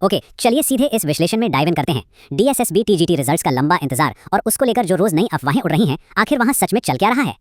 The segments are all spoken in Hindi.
ओके, चलिए सीधे इस विश्लेषण में डाइव इन करते हैं। डीएसएसबी टीजीटी रिजल्ट्स का लंबा इंतजार और उसको लेकर जो रोज नई अफवाहें उड़ रही हैं, आखिर वहां सच में चल क्या रहा है।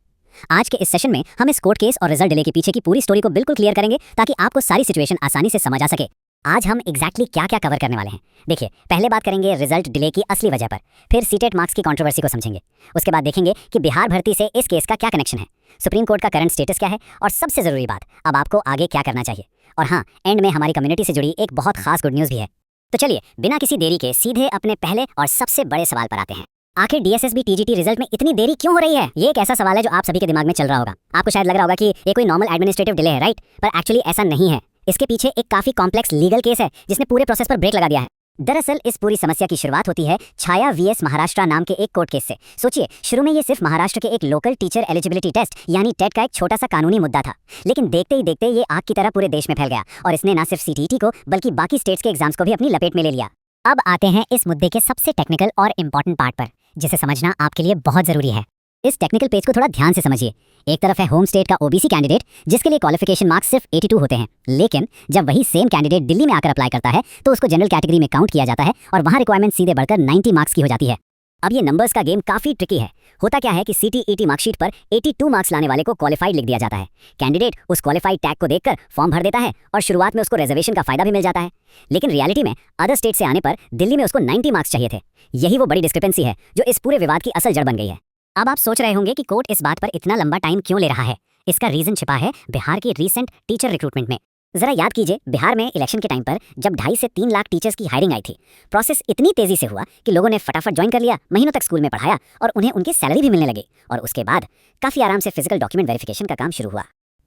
आज के इस सेशन में हम इस कोर्ट केस और रिजल्ट डिले के पीछे की पूरी स्टोरी को बिल्कुल क्लियर करेंगे ताकि आपको सारी सिचुएशन आसानी से समझ आ सके। आज हम एग्जैक्टली क्या क्या कवर करने वाले हैं। देखिए, पहले बात करेंगे रिजल्ट डिले की असली वजह पर, फिर सीटेट मार्क्स की कंट्रोवर्सी को समझेंगे। उसके बाद देखेंगे कि बिहार भर्ती से इस केस का क्या कनेक्शन है, सुप्रीम कोर्ट का करंट स्टेटस क्या है, और सबसे जरूरी बात, अब आपको आगे क्या करना चाहिए। और हाँ, एंड में हमारी कम्युनिटी से जुड़ी एक बहुत खास गुड न्यूज़ भी है। तो चलिए बिना किसी देरी के सीधे अपने पहले और सबसे बड़े सवाल पर आते हैं। आखिर डीएसएसबी टीजीटी रिजल्ट में इतनी देरी क्यों हो रही है? ये एक ऐसा सवाल है जो आप सभी के दिमाग में चल रहा होगा। आपको शायद लग रहा होगा कि ये कोई नॉर्मल एडमिनिस्ट्रेटिव डिले है, राइट? पर एक्चुअली ऐसा नहीं है। इसके पीछे एक काफी कॉम्प्लेक्स लीगल केस है जिसने पूरे प्रोसेस पर ब्रेक लगा दिया है। दरअसल इस पूरी समस्या की शुरुआत होती है छाया वीएस महाराष्ट्र नाम के एक कोर्ट केस से। सोचिए, शुरू में ये सिर्फ महाराष्ट्र के एक लोकल टीचर एलिजिबिलिटी टेस्ट यानी टेट का एक छोटा सा कानूनी मुद्दा था, लेकिन देखते ही देखते ये आग की तरह पूरे देश में फैल गया और इसने न सिर्फ सीटीईटी को बल्कि बाकी स्टेट्स के एग्जाम्स को भी अपनी लपेट में ले लिया। अब आते हैं इस मुद्दे के सबसे टेक्निकल और इम्पोर्टेंट पार्ट पर, जिसे समझना आपके लिए बहुत जरूरी है। इस टेक्निकल पेज को थोड़ा ध्यान से समझिए। एक तरफ है होम स्टेट का ओबीसी कैंडिडेट जिसके लिए क्वालिफिकेशन मार्क्स सिर्फ 82 होते हैं, लेकिन जब वही सेम कैंडिडेट दिल्ली में आकर अप्लाई करता है तो उसको जनरल कैटेगरी में काउंट किया जाता है और वहां रिक्वायरमेंट सीधे बढ़कर 90 मार्क्स की हो जाती है। अब ये नंबर्स का गेम काफी ट्रिकी है। होता क्या है कि सीटीईटी मार्कशीट पर 82 मार्क्स लाने वाले को क्वालिफाइड लिख दिया जाता है। कैंडिडेट उस क्वालिफाइड टैग को देखकर फॉर्म भर देता है और शुरुआत में उसको रिजर्वेशन का फायदा भी मिल जाता है, लेकिन रियलिटी में अदर स्टेट से आने पर दिल्ली में उसको 90 मार्क्स चाहिए थे। यही वो बड़ी डिस्क्रिपेंसी है जो इस पूरे विवाद की असल जड़ बन गई है। अब आप सोच रहे होंगे कि कोर्ट इस बात पर इतना लंबा टाइम क्यों ले रहा है। इसका रीजन छिपा है बिहार की रीसेंट टीचर रिक्रूटमेंट में। जरा याद कीजिए, बिहार में इलेक्शन के टाइम पर जब 2.5 से 3 लाख टीचर्स की हायरिंग आई थी, प्रोसेस इतनी तेजी से हुआ कि लोगों ने फटाफट ज्वाइन कर लिया, महीनों तक स्कूल में पढ़ाया और उन्हें उनकी सैलरी भी मिलने लगी। और उसके बाद काफी आराम से फिजिकल डॉक्यूमेंट वेरिफिकेशन का काम शुरू हुआ।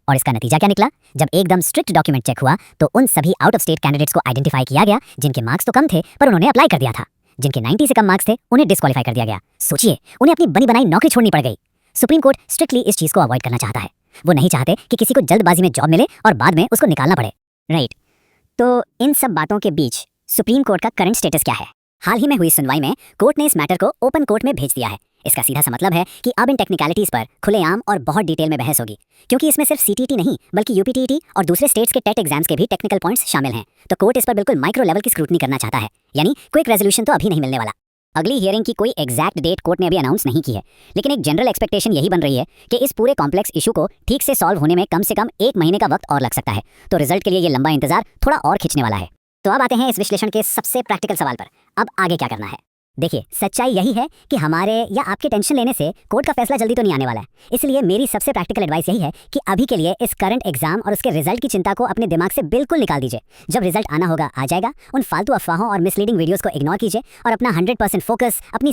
और इसका नतीजा क्या निकला? जब एकदम स्ट्रिक्ट डॉक्यूमेंट चेक हुआ तो उन सभी आउट ऑफ स्टेट कैंडिडेट्स को आइडेंटिफाई किया गया जिनके मार्क्स तो कम थे पर उन्होंने अप्लाई कर दिया था। जिनके 90 से कम मार्क्स थे उन्हें डिस्क्वालीफाई कर दिया गया। सोचिए, उन्हें अपनी बनी बनाई नौकरी छोड़नी पड़ गई। सुप्रीम कोर्ट स्ट्रिक्टली इस चीज को अवॉइड करना चाहता है। वो नहीं चाहते कि किसी को जल्दबाजी में जॉब मिले और बाद में उसको निकालना पड़े, राइट? तो इन सब बातों के बीच सुप्रीम कोर्ट का करंट स्टेटस क्या है? हाल ही में हुई सुनवाई में कोर्ट ने इस मैटर को ओपन कोर्ट में भेज दिया है। इसका सीधा सा मतलब है कि अब इन टेक्निकलिटीज पर खुलेआम और बहुत डिटेल में बहस होगी, क्योंकि इसमें सिर्फ सीटीईटी नहीं बल्कि यूपीटीईटी और दूसरे स्टेट्स के टेट एग्जाम्स के भी टेक्निकल पॉइंट्स शामिल हैं। तो कोर्ट इस पर बिल्कुल माइक्रो लेवल की स्क्रूटनी करना चाहता है, यानी क्विक रेजोल्यूशन तो अभी नहीं मिलने वाला। अगली हियरिंग की कोई एग्जैक्ट डेट कोर्ट ने अभी अनाउंस नहीं की है, लेकिन एक जनरल एक्सपेक्टेशन यही बन रही है कि इस पूरे कॉम्प्लेक्स इशू को ठीक से सॉल्व होने में कम से कम 1 महीने का वक्त और लग सकता है। तो रिजल्ट के लिए ये लंबा इंतजार थोड़ा और खींचने वाला है। तो अब आते हैं इस विश्लेषण के सबसे प्रैक्टिकल सवाल पर, अब आगे क्या करना है। देखिए, सच्चाई यही है कि हमारे या आपके टेंशन लेने से कोर्ट का फैसला जल्दी तो नहीं आने वाला है। इसलिए मेरी सबसे प्रैक्टिकल एडवाइस यही है कि अभी के लिए इस करंट एग्जाम और उसके रिजल्ट की चिंता को अपने दिमाग से बिल्कुल निकाल दीजिए। जब रिजल्ट आना होगा आ जाएगा। उन फालतू अफवाहों और मिसलीडिंग वीडियोस को इग्नोर कीजिए और अपना 100% फोकस अपनी